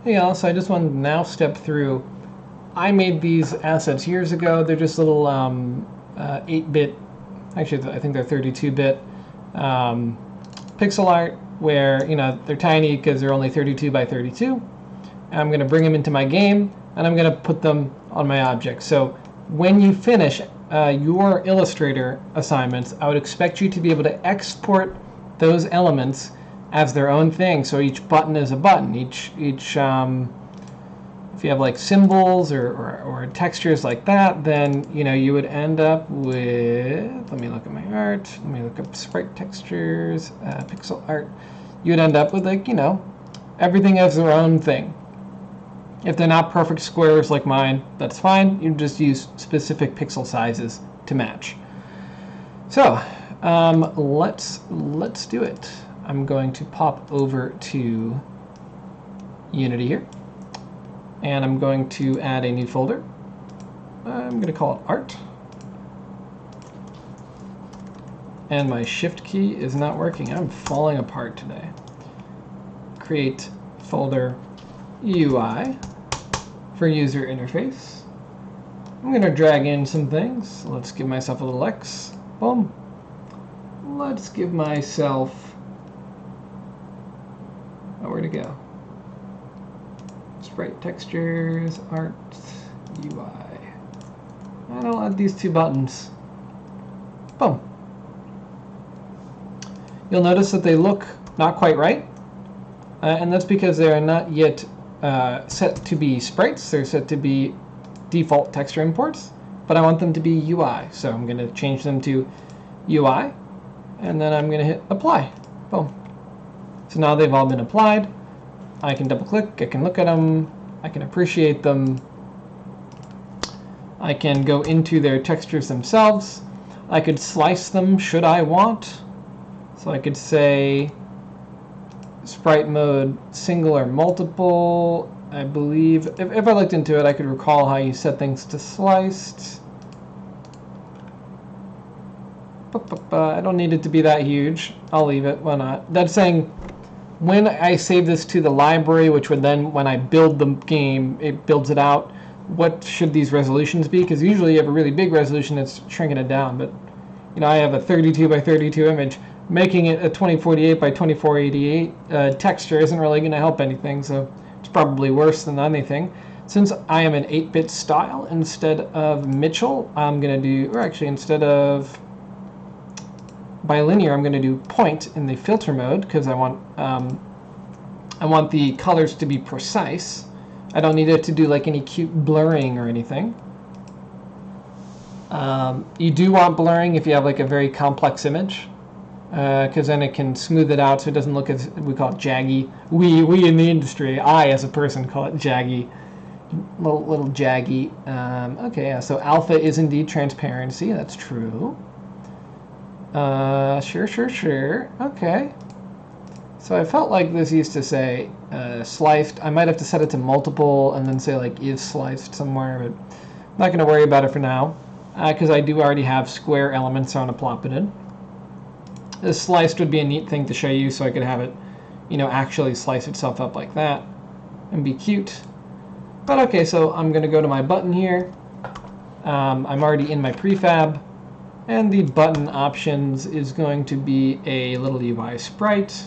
Hey all, so I just wanted to now step through. I made these assets years ago. They're just little 8-bit, actually I think they're 32-bit pixel art where, you know, they're tiny because they're only 32 by 32. And I'm going to bring them into my game and I'm going to put them on my object. So when you finish your Illustrator assignments, I would expect you to be able to export those elements as their own thing. So each button is a button. Each if you have like symbols or textures like that, then you know you would end up with. Let me look at my art. Let me look up sprite textures, pixel art. You would end up with, like, you know, everything as their own thing. If they're not perfect squares like mine, that's fine. You just use specific pixel sizes to match. So let's do it. I'm going to pop over to Unity here, and I'm going to add a new folder. I'm going to call it Art. And my Shift key is not working. I'm falling apart today. Create folder UI for user interface. I'm going to drag in some things. Let's give myself a little X. Boom. Let's give myself... Oh, where to go? Sprite textures, art, UI. And I'll add these two buttons. Boom. You'll notice that they look not quite right. And that's because they are not yet set to be sprites. They're set to be default texture imports, but I want them to be UI. So I'm going to change them to UI, and then I'm going to hit apply. Boom. So now they've all been applied. I can double click, I can look at them, I can appreciate them. I can go into their textures themselves. I could slice them should I want. So I could say sprite mode single or multiple. I believe, if I looked into it, I could recall how you set things to sliced. I don't need it to be that huge. I'll leave it, why not? That's saying when I save this to the library, which would then, when I build the game, it builds it out, what should these resolutions be? Because usually you have a really big resolution that's shrinking it down, but you know, I have a 32 by 32 image. Making it a 2048 by 2488 texture isn't really going to help anything, so it's probably worse than anything. Since I am an 8-bit style instead of Mitchell, I'm going to do, or actually instead of bilinear, I'm going to do point in the filter mode because I want the colors to be precise. I don't need it to do like any cute blurring or anything. You do want blurring if you have like a very complex image, because then it can smooth it out so it doesn't look as, we call it jaggy. We in the industry, I as a person call it jaggy. Little jaggy. Okay, yeah, so alpha is indeed transparency, that's true. Sure. Okay. So I felt like this used to say sliced. I might have to set it to multiple and then say like is sliced somewhere, but I'm not going to worry about it for now because I do already have square elements I want to plop it in. This sliced would be a neat thing to show you, so I could have it, you know, actually slice itself up like that and be cute. But okay, so I'm going to go to my button here. I'm already in my prefab. And the button options is going to be a little UI sprite.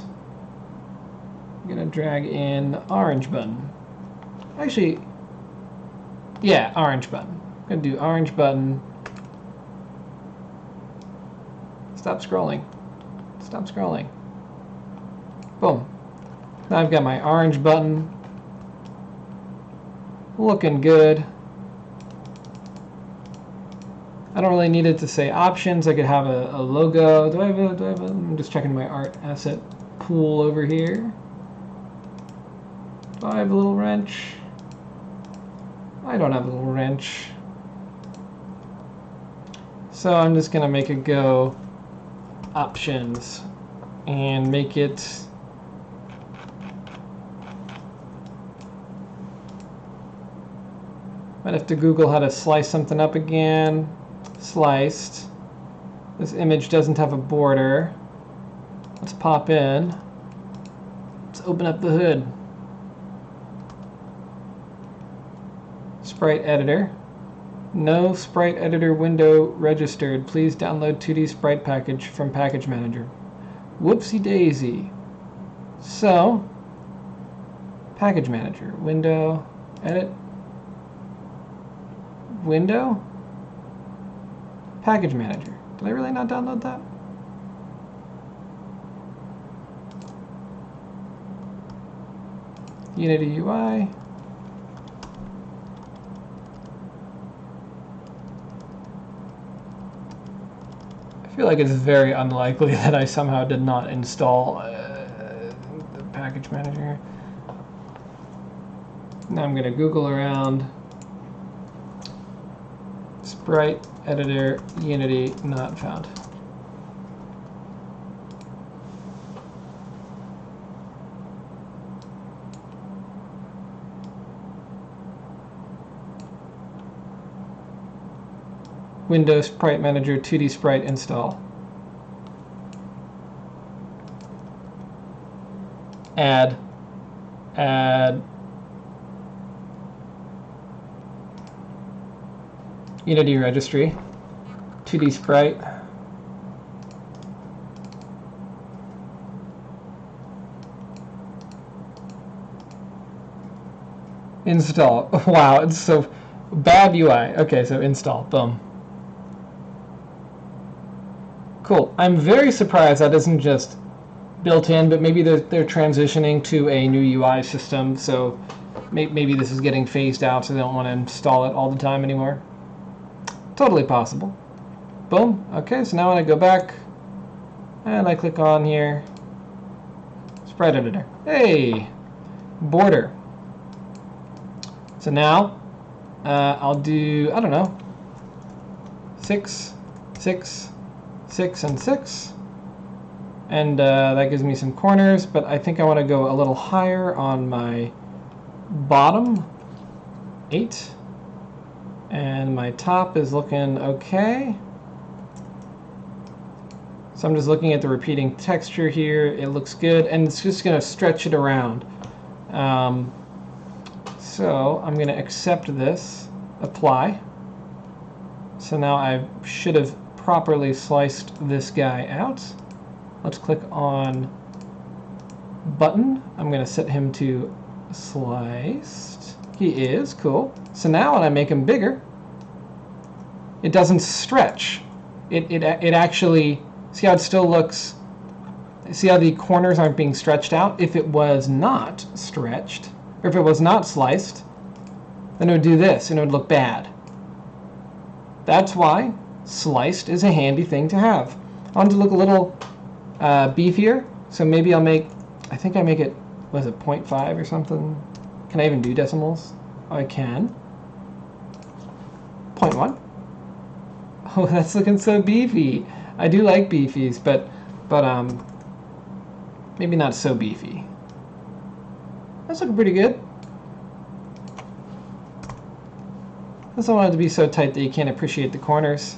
I'm going to drag in orange button. Actually, yeah, orange button. I'm going to do orange button. Stop scrolling. Stop scrolling. Boom. Now I've got my orange button. Looking good. I don't really need it to say options. I could have a logo. Do I have a, I'm just checking my art asset pool over here. Do I have a little wrench? I don't have a little wrench. So I'm just going to make it go options and make it might have to Google how to slice something up again. Sliced. This image doesn't have a border. Let's pop in. Let's open up the hood. Sprite Editor. No Sprite Editor window registered. Please download 2D Sprite package from Package Manager. Whoopsie daisy. So, Package Manager, window, edit, window, Package Manager. Did I really not download that? Unity UI. I feel like it's very unlikely that I somehow did not install the Package Manager. Now I'm going to Google around. Sprite Editor Unity not found. Windows Sprite Manager 2D Sprite install. Add Unity registry, 2D Sprite. Install. Wow, it's so bad UI. Okay, so install. Boom. Cool. I'm very surprised that isn't just built in, but maybe they're transitioning to a new UI system, so maybe this is getting phased out, so they don't want to install it all the time anymore. Totally possible. Boom. Okay, so now when I go back and I click on here, Sprite Editor. Hey, border. So now I'll do, I don't know, 6, 6, 6, and 6. And that gives me some corners, but I think I want to go a little higher on my bottom, 8. And my top is looking okay. So I'm just looking at the repeating texture here. It looks good, and it's just going to stretch it around. So I'm going to accept this, apply. So now I should have properly sliced this guy out. Let's click on button. I'm going to set him to sliced. He is, cool. So now when I make him bigger, it doesn't stretch. It actually, see how it still looks, see how the corners aren't being stretched out? If it was not stretched, or if it was not sliced, then it would do this and it would look bad. That's why sliced is a handy thing to have. I want it to look a little beefier, so maybe I'll make, I think I make it, was it 0.5 or something? Can I even do decimals? Oh, I can. 0.1. Oh, that's looking so beefy. I do like beefies, but maybe not so beefy. That's looking pretty good. I just don't want it to be so tight that you can't appreciate the corners.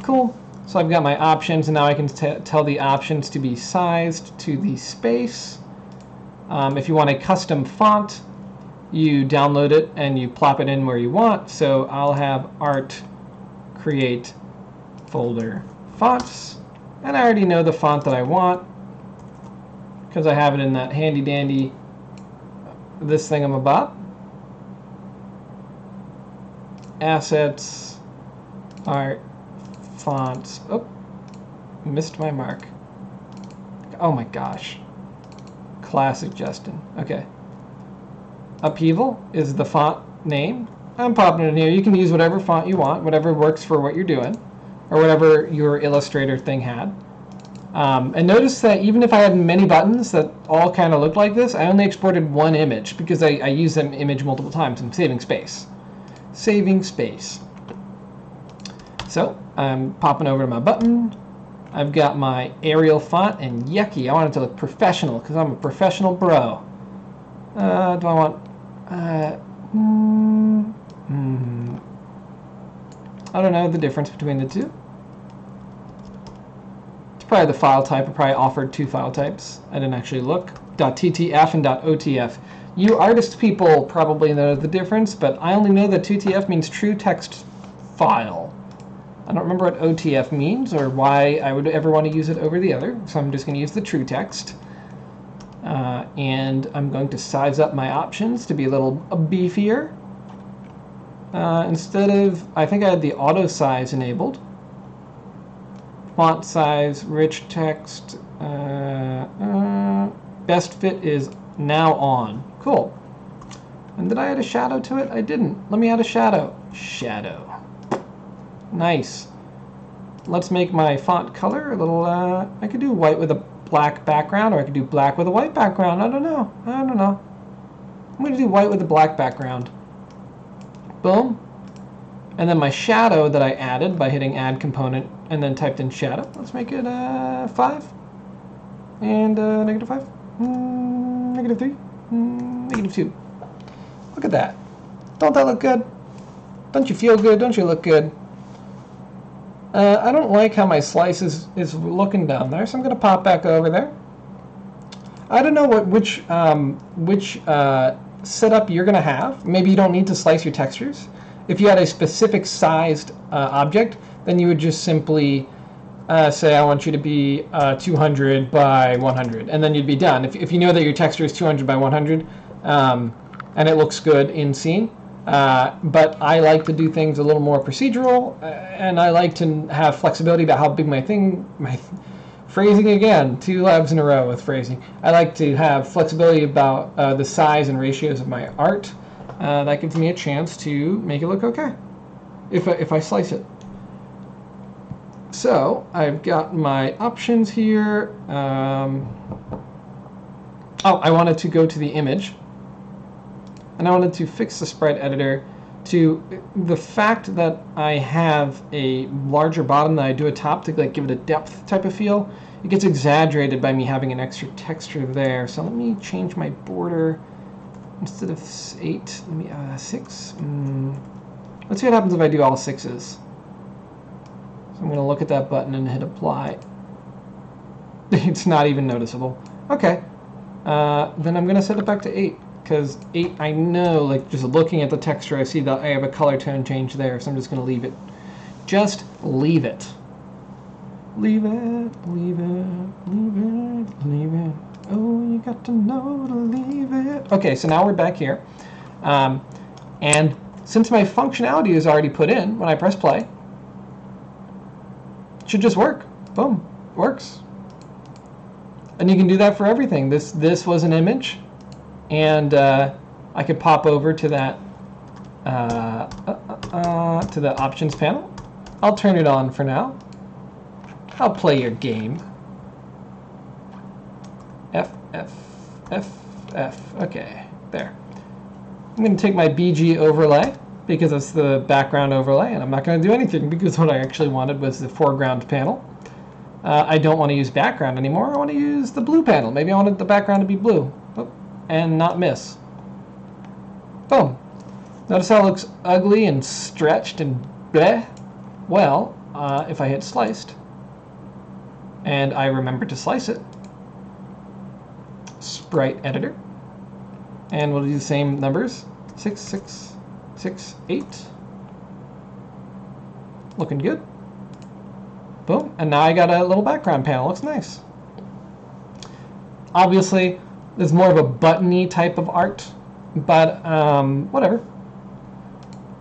Cool. So I've got my options, and now I can tell the options to be sized to the space. If you want a custom font, you download it and you plop it in where you want. So I'll have art create folder fonts, and I already know the font that I want because I have it in that handy dandy this thingamabob. Assets, art, fonts. Oh, missed my mark. Oh my gosh. Classic Justin. Okay. Upheaval is the font name. I'm popping it in here. You can use whatever font you want, whatever works for what you're doing, or whatever your Illustrator thing had. And notice that even if I had many buttons that all kind of looked like this, I only exported one image because I use an image multiple times. I'm saving space. Saving space. So I'm popping over to my button. I've got my Arial font, and yucky, I want it to look professional because I'm a professional bro. Do I want... I don't know the difference between the two. It's probably the file type. I probably offered two file types. I didn't actually look. .ttf and .otf. You artist people probably know the difference, but I only know that 2TF means true text file. I don't remember what OTF means or why I would ever want to use it over the other, so I'm just going to use the true text. And I'm going to size up my options to be a little beefier. Instead of, I think I had the auto size enabled. Font size, rich text, best fit is now on. Cool. And did I add a shadow to it? I didn't. Let me add a shadow. Shadow. Nice. Let's make my font color a little, I could do white with a black background, or I could do black with a white background. I don't know. I'm going to do white with a black background. Boom. And then my shadow that I added by hitting add component and then typed in shadow. Let's make it 5 and -5, -3, -2. Look at that. Don't that look good? Don't you feel good? Don't you look good? I don't like how my slice is looking down there, so I'm going to pop back over there. I don't know which setup you're going to have. Maybe you don't need to slice your textures. If you had a specific sized object, then you would just simply say, I want you to be 200 by 100, and then you'd be done. If you know that your texture is 200 by 100 and it looks good in scene, but I like to do things a little more procedural, and I like to have flexibility about how big my phrasing again, 2 labs in a row with phrasing. I like to have flexibility about the size and ratios of my art. That gives me a chance to make it look okay if I slice it. So I've got my options here. Oh, I wanted to go to the image, and I wanted to fix the Sprite Editor to the fact that I have a larger bottom than I do a top to like give it a depth type of feel. It gets exaggerated by me having an extra texture there. So let me change my border. Instead of 8, let me 6. Let's see what happens if I do all 6s. So I'm going to look at that button and hit apply. It's not even noticeable. Okay. Then I'm going to set it back to 8. Because 8, I know, like just looking at the texture, I see that I have a color tone change there. So I'm just going to leave it. Just leave it. Leave it, leave it, leave it, leave it. Oh, you got to know to leave it. Okay, so now we're back here. And since my functionality is already put in, when I press play, it should just work. Boom, works. And you can do that for everything. This was an image, and I could pop over to that to the options panel. I'll turn it on for now. I'll play your game. F. Okay, there. I'm going to take my BG overlay because it's the background overlay, and I'm not going to do anything because what I actually wanted was the foreground panel. I don't want to use background anymore. I want to use the blue panel. Maybe I wanted the background to be blue and not miss. Boom. Notice how it looks ugly and stretched and bleh? Well, if I hit sliced and I remember to slice it, Sprite Editor, and we'll do the same numbers, 6, 6, 6, 8. Looking good. Boom, and now I got a little background panel. Looks nice. Obviously, there's more of a button-y type of art, but whatever.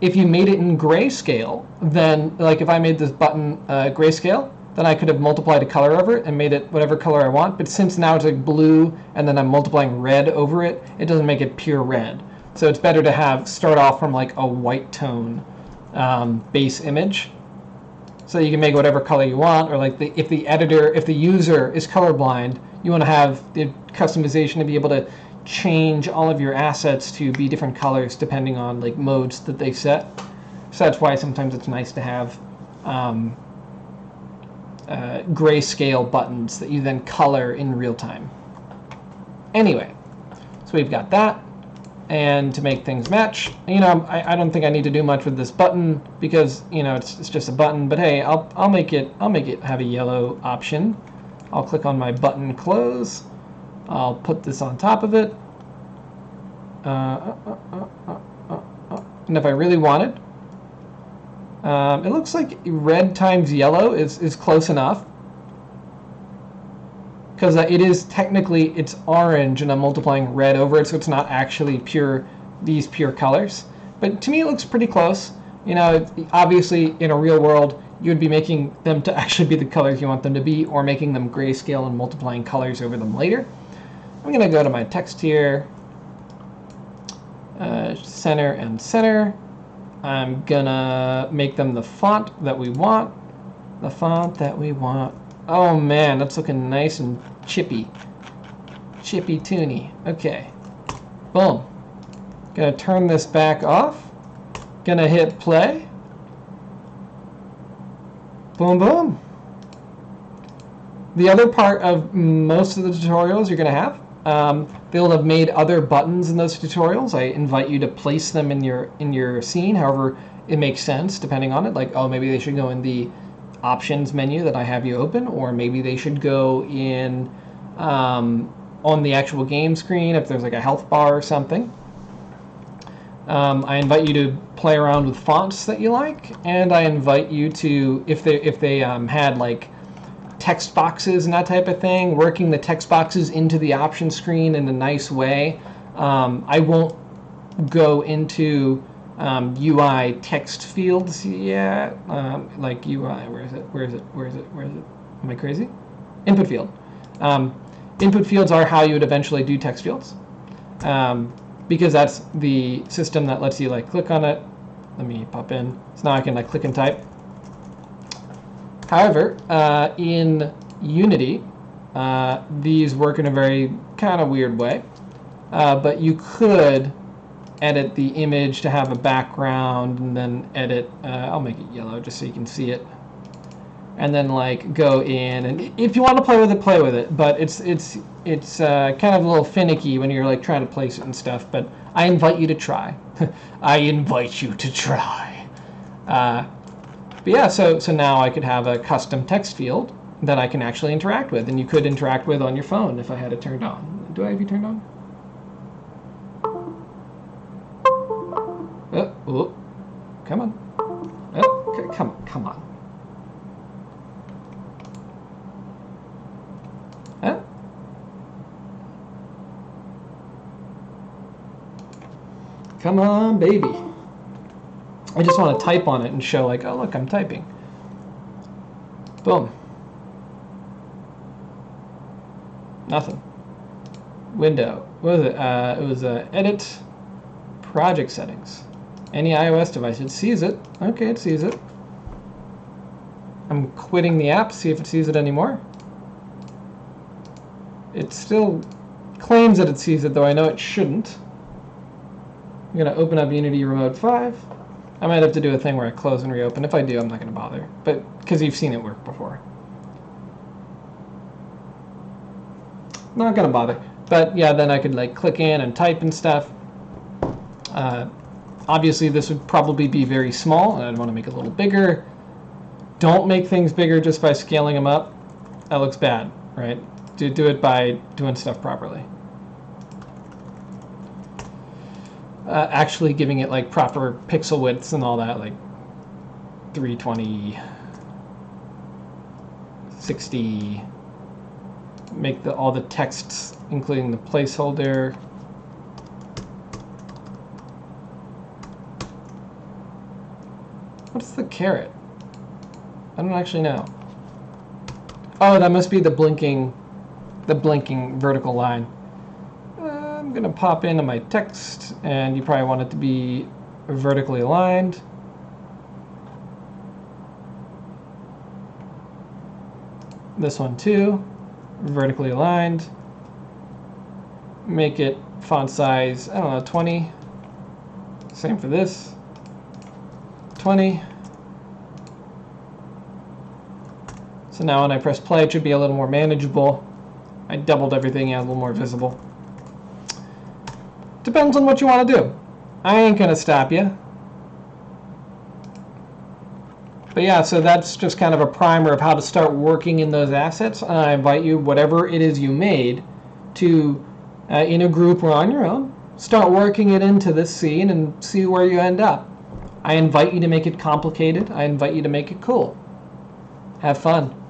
If you made it in grayscale, then like if I made this button grayscale, then I could have multiplied a color over it and made it whatever color I want. But since now it's like blue and then I'm multiplying red over it, it doesn't make it pure red. So it's better to start off from like a white tone base image. So you can make whatever color you want, or like if the user is colorblind, you want to have the customization to be able to change all of your assets to be different colors depending on like modes that they set. So that's why sometimes it's nice to have grayscale buttons that you then color in real time. Anyway, so we've got that. And to make things match, you know, I don't think I need to do much with this button because, you know, it's just a button. But hey, I'll make it have a yellow option. I'll click on my button close. I'll put this on top of it. And if I really wanted, it looks like red times yellow is close enough. Because it is technically, it's orange, and I'm multiplying red over it, so it's not actually these pure colors. But to me, it looks pretty close. You know, obviously, in a real world, you would be making them to actually be the colors you want them to be, or making them grayscale and multiplying colors over them later. I'm going to go to my text here, center and center. I'm going to make them the font that we want. The font that we want. Oh man, that's looking nice and chippy. Chippy toony. Okay. Boom. Gonna turn this back off. Gonna hit play. Boom, boom. The other part of most of the tutorials you're gonna have, they'll have made other buttons in those tutorials. I invite you to place them in your scene, however it makes sense, depending on it. Like, oh, maybe they should go in the options menu that I have you open, or maybe they should go in on the actual game screen if there's like a health bar or something. I invite you to play around with fonts that you like, and I invite you to, if they had like text boxes and that type of thing, working the text boxes into the option screen in a nice way. I won't go into UI text fields yet, like UI, where is it? Am I crazy? Input field. Input fields are how you would eventually do text fields, because that's the system that lets you like click on it. Let me pop in. So now I can like click and type. However, in Unity, these work in a very kind of weird way, but you could edit the image to have a background, and then edit, I'll make it yellow just so you can see it, and then like go in, and if you want to play with it, but it's kind of a little finicky when you're like trying to place it and stuff, but I invite you to try. I invite you to try. But yeah, so now I could have a custom text field that I can actually interact with, and you could interact with on your phone if I had it turned on. Do I have you turned on? Oh, come on. Oh, come on. Huh? Come on, baby. I just want to type on it and show like, oh, look, I'm typing. Boom. Nothing. Window. What was it? It was edit project settings. Any iOS device. It sees it. Okay, it sees it. I'm quitting the app, see if it sees it anymore. It still claims that it sees it, though I know it shouldn't. I'm going to open up Unity Remote 5. I might have to do a thing where I close and reopen. If I do, I'm not going to bother, but because you've seen it work before. Not going to bother. But yeah, then I could like click in and type and stuff. Obviously, this would probably be very small, and I'd want to make it a little bigger. Don't make things bigger just by scaling them up. That looks bad, right? Do it by doing stuff properly. Actually giving it like proper pixel widths and all that, like 320, 60. Make all the texts, including the placeholder. What's the caret? I don't actually know. Oh, that must be the blinking vertical line. I'm gonna pop into my text, and you probably want it to be vertically aligned. This one too, vertically aligned. Make it font size, I don't know, 20. Same for this. 20. So now when I press play, it should be a little more manageable. I doubled everything, yeah, a little more visible. Depends on what you want to do. I ain't gonna stop you. But yeah, so that's just kind of a primer of how to start working in those assets. And I invite you, whatever it is you made, to, in a group or on your own, start working it into this scene and see where you end up. I invite you to make it complicated. I invite you to make it cool. Have fun.